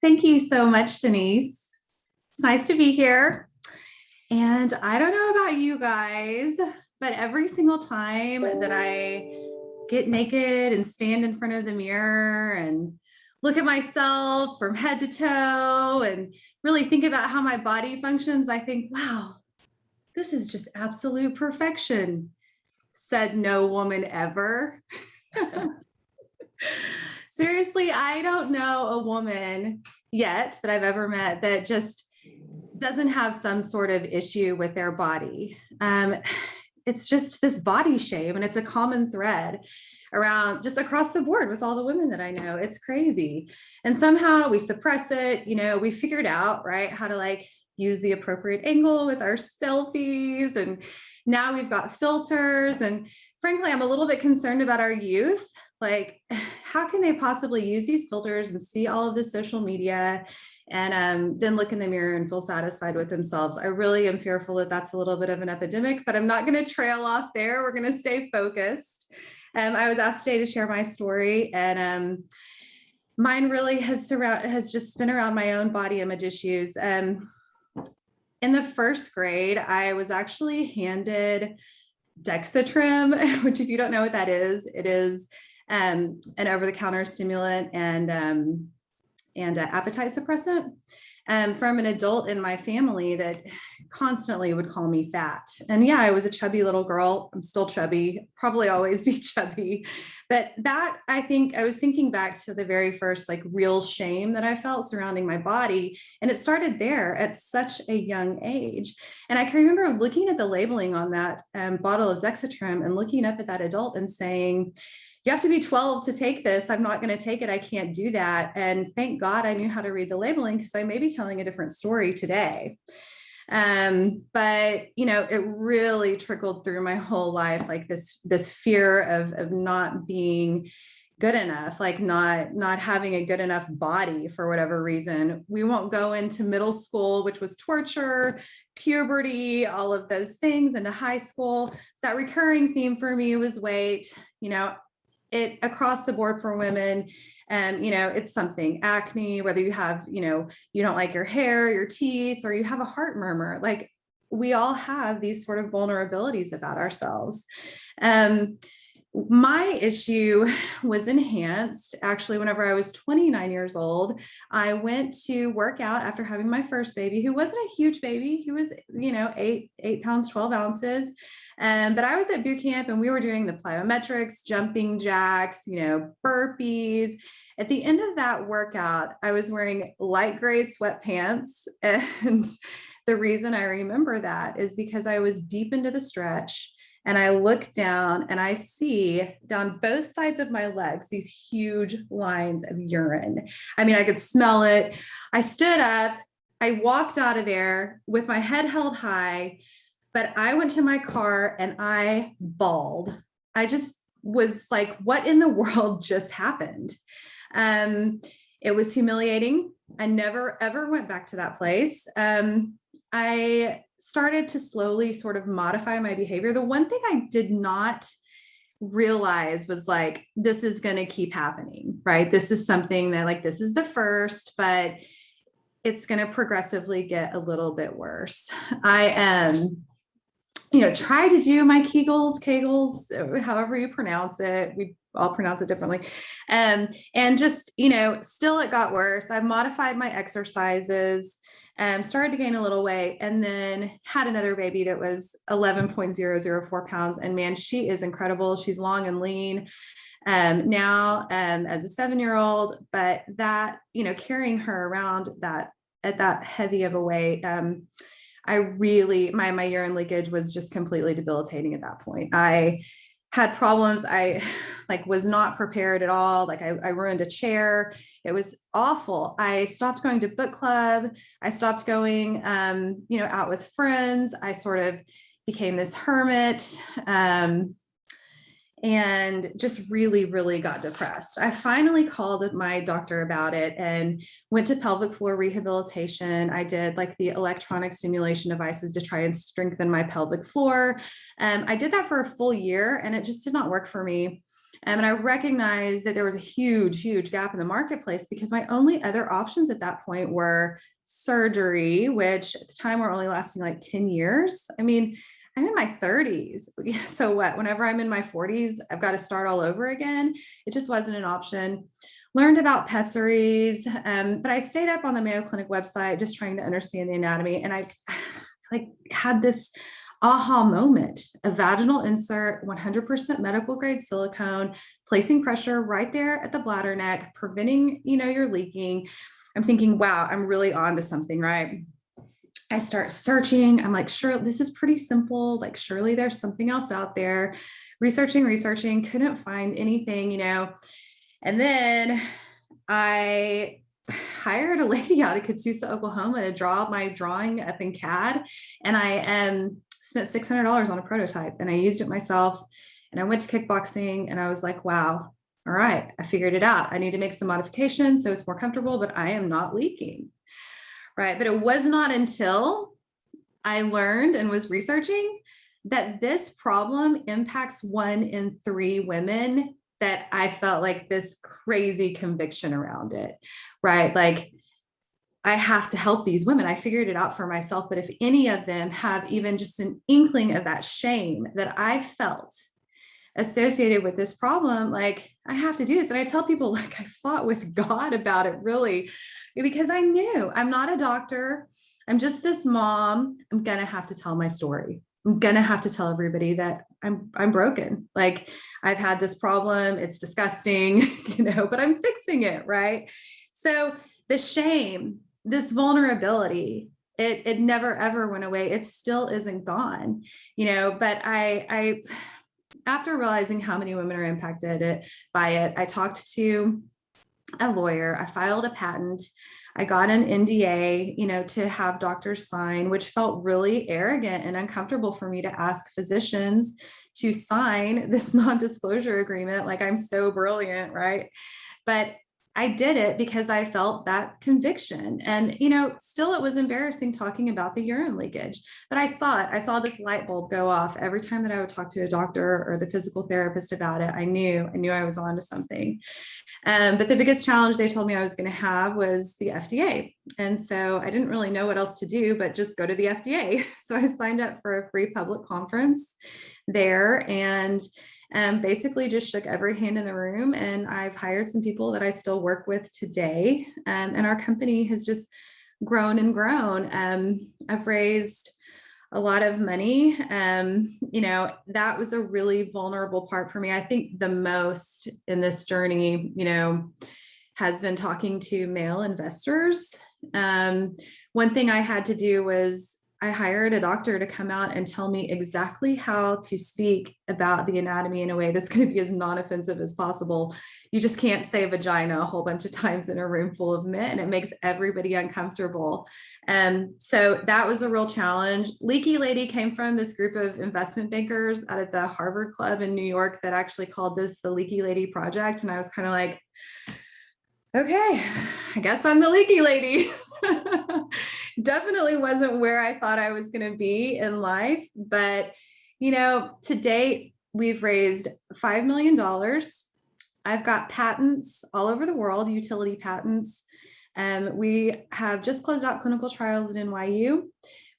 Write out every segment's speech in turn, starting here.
Thank you so much, Denise. It's nice to be here. And I don't know about you guys, but every single time that I get naked and stand in front of the mirror and look at myself from head to toe and really think about how my body functions, I think, wow, this is just absolute perfection. Said no woman ever. Seriously, I don't know a woman yet that I've ever met that just doesn't have some sort of issue with their body. It's just this body shame, and it's a common thread around just across the board with all the women that I know. It's crazy. And somehow we suppress it. We figured out, right, how to use the appropriate angle with our selfies. And now we've got filters. And frankly, I'm a little bit concerned about our youth. How can they possibly use these filters and see all of this social media and then look in the mirror and feel satisfied with themselves? I really am fearful that that's a little bit of an epidemic, but I'm not going to trail off there. We're going to stay focused. I was asked today to share my story, and mine really has just been around my own body image issues. In the first grade, I was actually handed Dexatrim, which, if you don't know what that is, it is an over-the-counter stimulant and appetite suppressant from an adult in my family that constantly would call me fat. And yeah, I was a chubby little girl. I'm still chubby, probably always be chubby. But that, I think, I was thinking back to the very first real shame that I felt surrounding my body. And it started there at such a young age. And I can remember looking at the labeling on that bottle of Dexatrim and looking up at that adult and saying, you have to be 12 to take this. I'm not going to take it. I can't do that. And thank God I knew how to read the labeling, because I may be telling a different story today. But it really trickled through my whole life, this fear of not being good enough, not having a good enough body for whatever reason. We won't go into middle school, which was torture, puberty, all of those things, into high school. That recurring theme for me was weight. It across the board for women. And, it's something, acne, whether you have, you don't like your hair, your teeth, or you have a heart murmur. We all have these sort of vulnerabilities about ourselves. My issue was enhanced actually whenever I was 29 years old. I went to work out after having my first baby, who wasn't a huge baby. He was, 8 pounds, 12 ounces. But I was at boot camp and we were doing the plyometrics, jumping jacks, burpees. At the end of that workout, I was wearing light gray sweatpants. And the reason I remember that is because I was deep into the stretch. And I look down and I see down both sides of my legs these huge lines of urine. I mean, I could smell it. I stood up, I walked out of there with my head held high, but I went to my car and I bawled. I just was like, what in the world just happened? It was humiliating. I never, ever went back to that place. I started to slowly sort of modify my behavior. The one thing I did not realize was this is going to keep happening, right? This is something that this is the first, but it's going to progressively get a little bit worse. I try to do my Kegels, however you pronounce it. We all pronounce it differently. And just, still it got worse. I've modified my exercises. Started to gain a little weight, and then had another baby that was 11.004 pounds. And man, she is incredible. She's long and lean now as a 7-year-old, but that, carrying her around at that heavy of a weight, I really, my urine leakage was just completely debilitating at that point. I had problems. I was not prepared at all. I ruined a chair. It was awful. I stopped going to book club. I stopped going, out with friends. I sort of became this hermit. And just really, really got depressed. I finally called my doctor about it and went to pelvic floor rehabilitation. I did the electronic stimulation devices to try and strengthen my pelvic floor. I did that for a full year and it just did not work for me. And I recognized that there was a huge, huge gap in the marketplace because my only other options at that point were surgery, which at the time were only lasting like 10 years. I mean, I'm in my 30s. So what, whenever I'm in my 40s, I've got to start all over again. It just wasn't an option. Learned about pessaries, but I stayed up on the Mayo Clinic website just trying to understand the anatomy. And I like had this aha moment: a vaginal insert, 100% medical grade silicone, placing pressure right there at the bladder neck, preventing, your leaking. I'm thinking, wow, I'm really on to something, right? I start searching. I'm like, sure, this is pretty simple. Like, surely there's something else out there. Researching, couldn't find anything, And then I hired a lady out of Catoosa, Oklahoma to draw my drawing up in CAD. And I spent $600 on a prototype, and I used it myself. And I went to kickboxing, and I was like, wow, all right, I figured it out. I need to make some modifications so it's more comfortable, but I am not leaking. Right. But it was not until I learned and was researching that this problem impacts 1 in 3 women that I felt like this crazy conviction around it. Right. Like, I have to help these women. I figured it out for myself. But if any of them have even just an inkling of that shame that I felt associated with this problem, like, I have to do this. And I tell people, like, I fought with God about it, really, because I knew I'm not a doctor. I'm just this mom. I'm going to have to tell my story. I'm going to have to tell everybody that I'm broken. Like, I've had this problem. It's disgusting, but I'm fixing it. Right. So the shame, this vulnerability, it never, ever went away. It still isn't gone, but I after realizing how many women are impacted by it, I talked to a lawyer. I filed a patent. I got an NDA, to have doctors sign, which felt really arrogant and uncomfortable for me to ask physicians to sign this non-disclosure agreement. Like, I'm so brilliant, right? But I did it because I felt that conviction. And, still it was embarrassing talking about the urine leakage, but I saw it. I saw this light bulb go off every time that I would talk to a doctor or the physical therapist about it. I knew I was onto something. But the biggest challenge they told me I was going to have was the FDA. And so I didn't really know what else to do, but just go to the FDA. So I signed up for a free public conference there, and basically just shook every hand in the room. And I've hired some people that I still work with today. And our company has just grown and grown. I've raised a lot of money. That was a really vulnerable part for me. I think the most in this journey, has been talking to male investors. One thing I had to do was I hired a doctor to come out and tell me exactly how to speak about the anatomy in a way that's going to be as non-offensive as possible. You just can't say vagina a whole bunch of times in a room full of men, and it makes everybody uncomfortable. So that was a real challenge. Leaky Lady came from this group of investment bankers out at the Harvard Club in New York that actually called this the Leaky Lady Project. And I was kind of like, okay, I guess I'm the leaky lady. Definitely wasn't where I thought I was going to be in life. But, to date, we've raised $5 million. I've got patents all over the world, utility patents. We have just closed out clinical trials at NYU.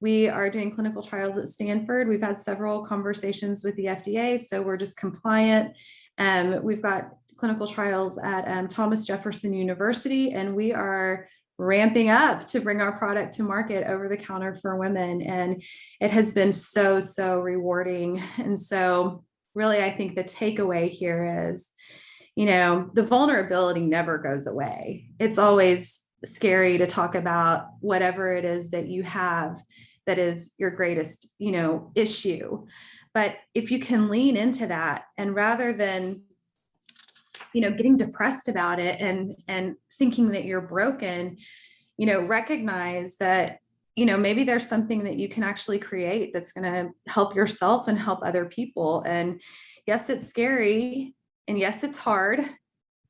We are doing clinical trials at Stanford. We've had several conversations with the FDA, so we're just compliant. We've got clinical trials at Thomas Jefferson University, and we are ramping up to bring our product to market over the counter for women. And it has been so, so rewarding. And so really, I think the takeaway here is, the vulnerability never goes away. It's always scary to talk about whatever it is that you have that is your greatest, issue. But if you can lean into that, and rather than getting depressed about it and thinking that you're broken, recognize that, maybe there's something that you can actually create that's going to help yourself and help other people. And yes, it's scary. And yes, it's hard.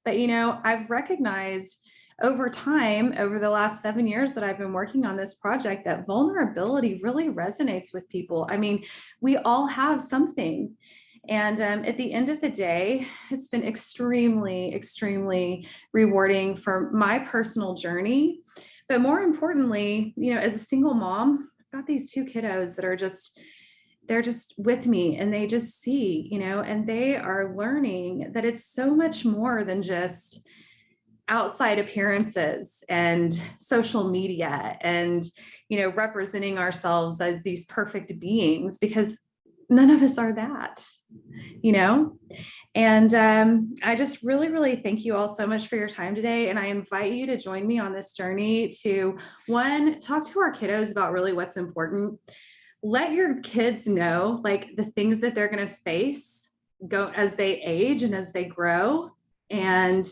But, I've recognized over time, over the last 7 years that I've been working on this project, that vulnerability really resonates with people. I mean, we all have something. And at the end of the day, it's been extremely, extremely rewarding for my personal journey. But more importantly, as a single mom, I've got these two kiddos that are they're just with me, and they just see, and they are learning that it's so much more than just outside appearances and social media and, representing ourselves as these perfect beings, because none of us are that, you know? And I just really, really thank you all so much for your time today. And I invite you to join me on this journey to, one, talk to our kiddos about really what's important. Let your kids know, like, the things that they're going to face go as they age and as they grow. And,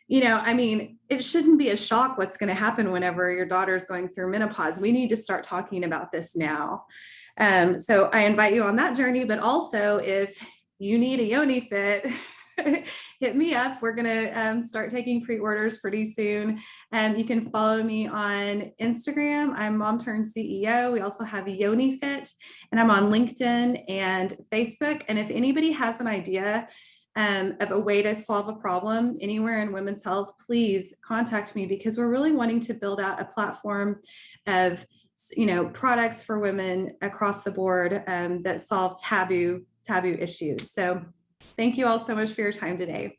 it shouldn't be a shock what's going to happen whenever your daughter's going through menopause. We need to start talking about this now. So I invite you on that journey, but also if you need a yoni fit, hit me up. We're going to start taking pre-orders pretty soon. You can follow me on Instagram. I'm Mom Turned CEO. We also have Yoni Fit, and I'm on LinkedIn and Facebook. And if anybody has an idea of a way to solve a problem anywhere in women's health, please contact me, because we're really wanting to build out a platform of products for women across the board that solve taboo issues. So thank you all so much for your time today.